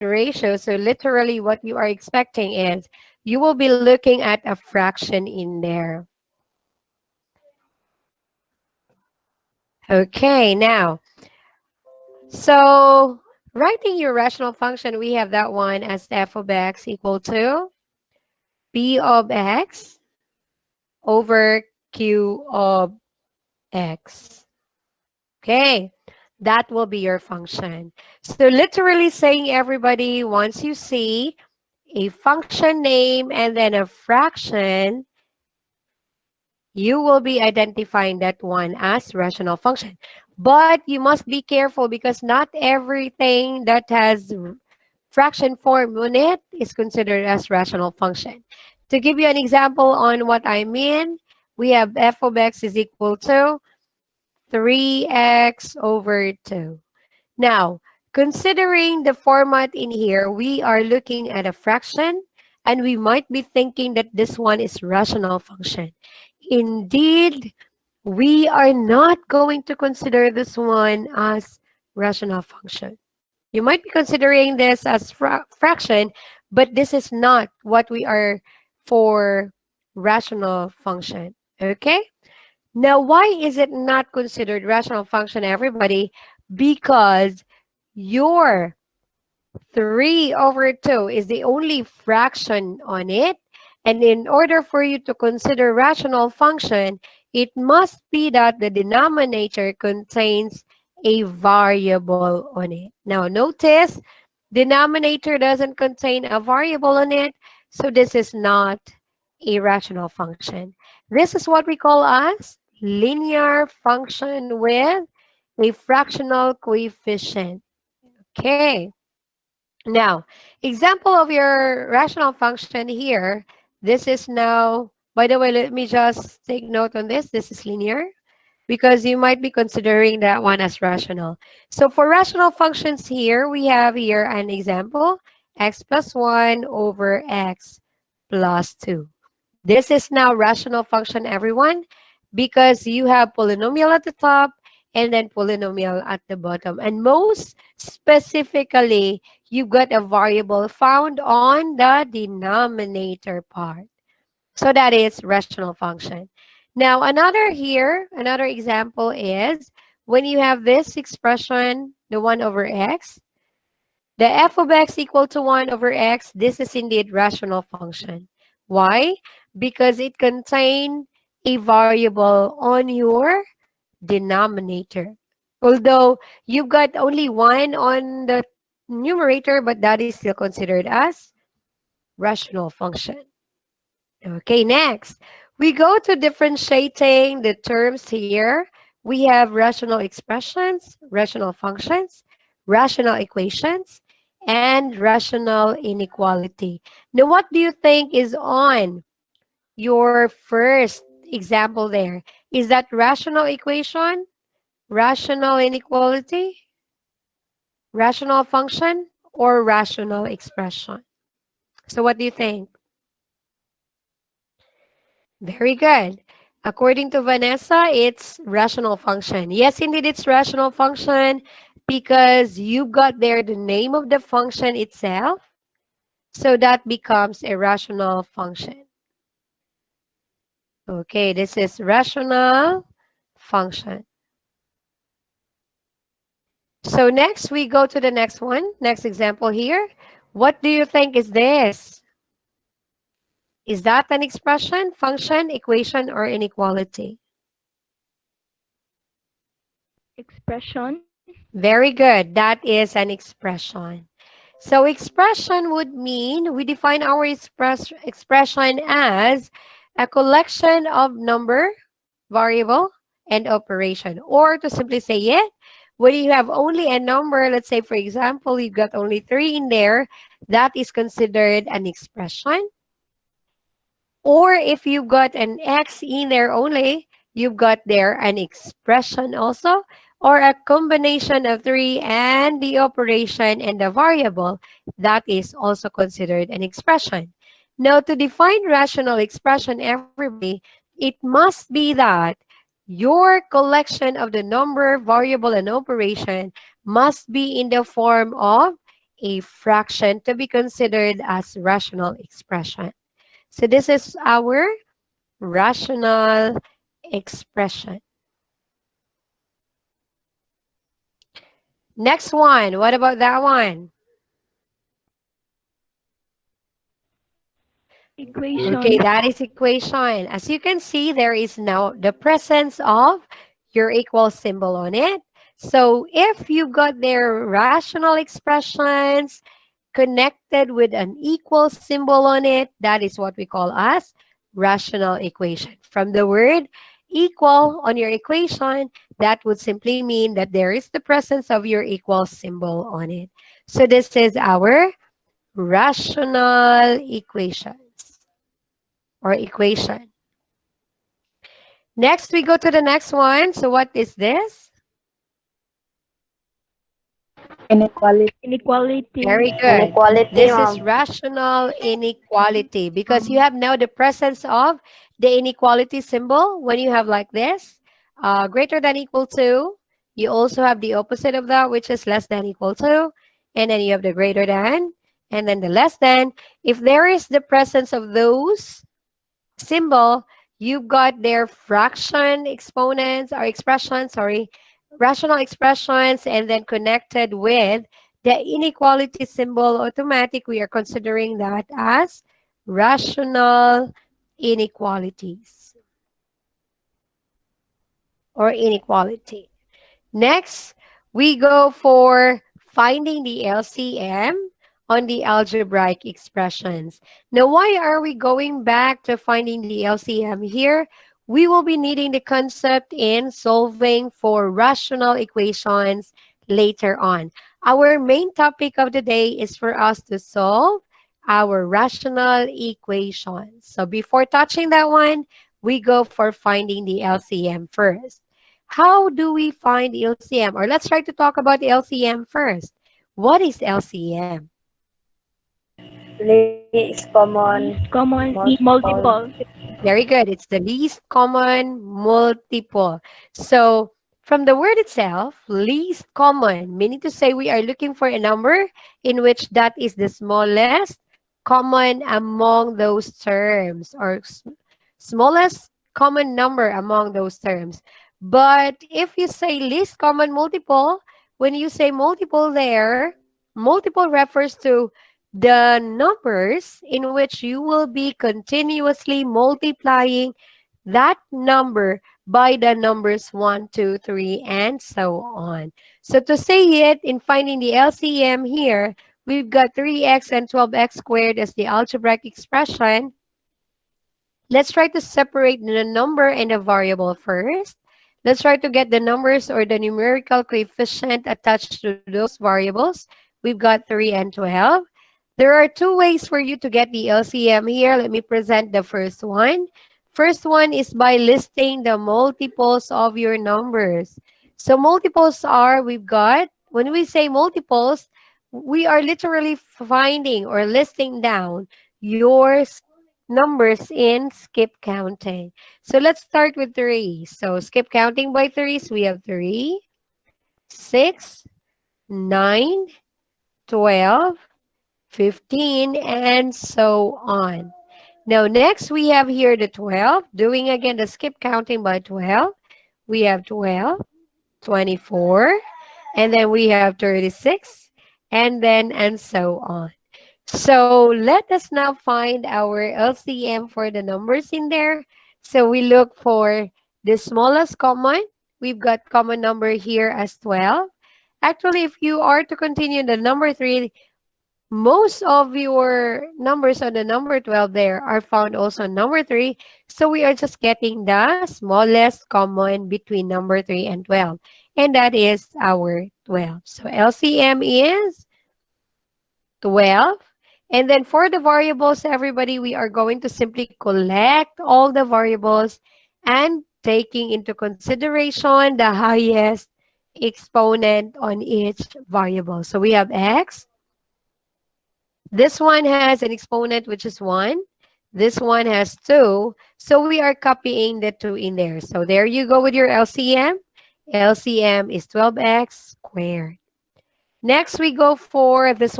ratio. So literally what you are expecting is you will be looking at a fraction in there. Okay, now, so writing your rational function, we have that one as f of x equal to p of x over q of x. Okay, that will be your function. So literally saying, everybody, once you see a function name and then a fraction, you will be identifying that one as rational function. But you must be careful because not everything that has fraction form on it is considered as rational function. To give you an example on what I mean, we have f of x is equal to 3x over 2. Now, considering the format in here, we are looking at a fraction and we might be thinking that this one is rational function. Indeed, we are not going to consider this one as rational function. You might be considering this as fraction, but this is not what we are for rational function. Okay? Now, why is it not considered rational function, everybody? Because your 3 over 2 is the only fraction on it. And in order for you to consider rational function, it must be that the denominator contains a variable on it. Now, notice, denominator doesn't contain a variable on it, so this is not a rational function. This is what we call as linear function with a fractional coefficient. Okay. Now, example of your rational function here. This is now, by the way, let me just take note on this. This is linear because you might be considering that one as rational. So for rational functions here, we have here an example, x plus 1 over x plus 2. This is now rational function, everyone, because you have polynomial at the top and then polynomial at the bottom. And most specifically, you've got a variable found on the denominator part. So that is rational function. Now, another example is when you have this expression, the 1 over x, the f of x equal to 1 over x, this is indeed rational function. Why? Because it contains a variable on your denominator. Although you've got only 1 on the numerator, but that is still considered as rational function. Okay, next, we go to differentiating the terms here. We have rational expressions, rational functions, rational equations, and rational inequality. Now, what do you think is on your first example there? Is that rational equation, rational inequality, rational function, or rational expression? So what do you think? Very good. According to Vanessa, it's rational function. Yes, indeed, it's rational function because you got there the name of the function itself. So that becomes a rational function. Okay, this is rational function. So next, we go to the next one. Next example here. What do you think is this? Is that an expression, function, equation, or inequality? Expression. Very good. That is an expression. So expression would mean we define our expression as a collection of number, variable, and operation. Or to simply say it, when you have only a number, let's say, for example, you've got only 3 in there, that is considered an expression. Or if you've got an x in there only, you've got there an expression also, or a combination of 3 and the operation and the variable, that is also considered an expression. Now, to define rational expression, everybody, it must be that your collection of the number, variable, and operation must be in the form of a fraction to be considered as rational expression. So this is our rational expression. Next one. What about that one? Okay, equation, that is equation. As you can see, there is now the presence of your equal symbol on it. So if you've got their rational expressions connected with an equal symbol on it, that is what we call as rational equation. From the word equal on your equation, that would simply mean that there is the presence of your equal symbol on it. So this is our rational equations or equation. Next, we go to the next one. So what is this? Inequality. inequality, Very good. Inequality, This is ma'am. rational inequality because you have now the presence of the inequality symbol when you have like this, greater than equal to. You also have the opposite of that, which is less than equal to. And then you have the greater than, and then the less than. If there is the presence of those symbol, you've got their fraction exponents or expressions, sorry, rational expressions, and then connected with the inequality symbol, automatic, we are considering that as rational inequalities or inequality. Next, we go for finding the LCM on the algebraic expressions. Now, why are we going back to finding the LCM here? We will be needing the concept in solving for rational equations later on. Our main topic of the day is for us to solve our rational equations. So before touching that one, we go for finding the LCM first. How do we find LCM? Or let's try to talk about LCM first. What is LCM? Least common least common multiple. multiple, Very good. It's the least common multiple. So from the word itself, least common, meaning to say we are looking for a number in which that is the smallest common among those terms or smallest common number among those terms. But if you say least common multiple, when you say multiple there, multiple refers to the numbers in which you will be continuously multiplying that number by the numbers 1, 2, 3, and so on. So to say it in finding the LCM here, we've got 3x and 12x squared as the algebraic expression. Let's try to separate the number and the variable first. Let's try to get the numbers or the numerical coefficient attached to those variables. We've got 3 and 12. There are two ways for you to get the LCM here. Let me present the first one. First one is by listing the multiples of your numbers. So multiples are, we've got, when we say multiples, we are literally finding or listing down your numbers in skip counting. So let's start with 3. So skip counting by 3s, we have 3, 6, 9, 12, 15, and so on. Now, next we have here the 12. Doing again the skip counting by 12. We have 12, 24, and then we have 36, and so on. So let us now find our LCM for the numbers in there. So we look for the smallest common. We've got common number here as 12. Actually, if you are to continue the number 3, most of your numbers on the number 12 there are found also on number 3. So we are just getting the smallest common between number 3 and 12. And that is our 12. So LCM is 12. And then for the variables, everybody, we are going to simply collect all the variables and taking into consideration the highest exponent on each variable. So we have x. This one has an exponent which is 1. This one has 2. So we are copying the 2 in there. So there you go with your LCM. LCM is 12x squared. Next, we go for this